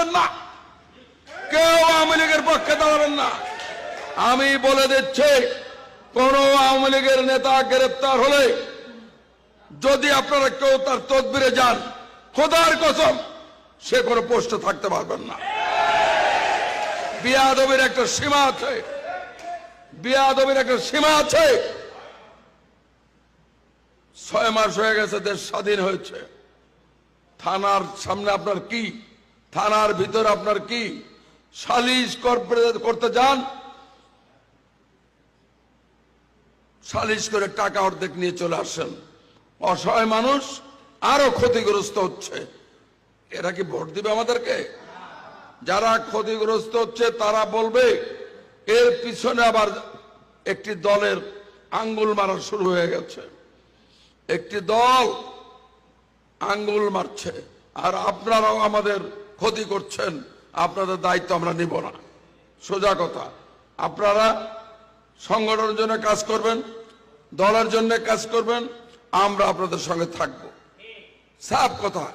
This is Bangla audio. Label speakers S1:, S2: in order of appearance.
S1: দাঁড়াবেন না, কেউ আওয়ামী লীগের পক্ষে দাঁড়াবেন না। আমি বলে দিচ্ছি, কোন আওয়ামী লীগের নেতা গ্রেপ্তার হলে যদি আপনারা কেউ তার তদবিরে যান, খোদার কসম সে কোনো পোস্টে থাকতে পারবেন না। বিয়াদবির একটা সীমা আছে, বিয়াদবির একটা সীমা আছে। 6 মাস হয়ে গেছে, দেশ স্বাধীন হয়েছে। থানার সামনে আপনার কি, থানার ভিতরে আপনার কি? সালিশ করতে যান, সালিশ করে টাকা অর্ধেক নিয়ে চলে আসেন। অসহায় মানুষ আরো ক্ষতিগ্রস্ত হচ্ছে। এরা কি ভোট দিবে আমাদেরকে? যারা ক্ষতিগ্রস্ত হচ্ছে তারা বলবে এর পিছনে আবার একটি দলের আঙ্গুল মারা শুরু হয়ে গেছে, একটি দল আঙ্গুল মারছে, আর আপনারাও আমাদের ক্ষতি করছেন। আপনাদের দায়িত্ব আমরা নিব না। সোজা কথা, আপনারা সংগঠনের জন্য কাজ করবেন, দলের জন্য কাজ করবেন, আমরা আপনাদের সঙ্গে থাকবো। সাফ কথা।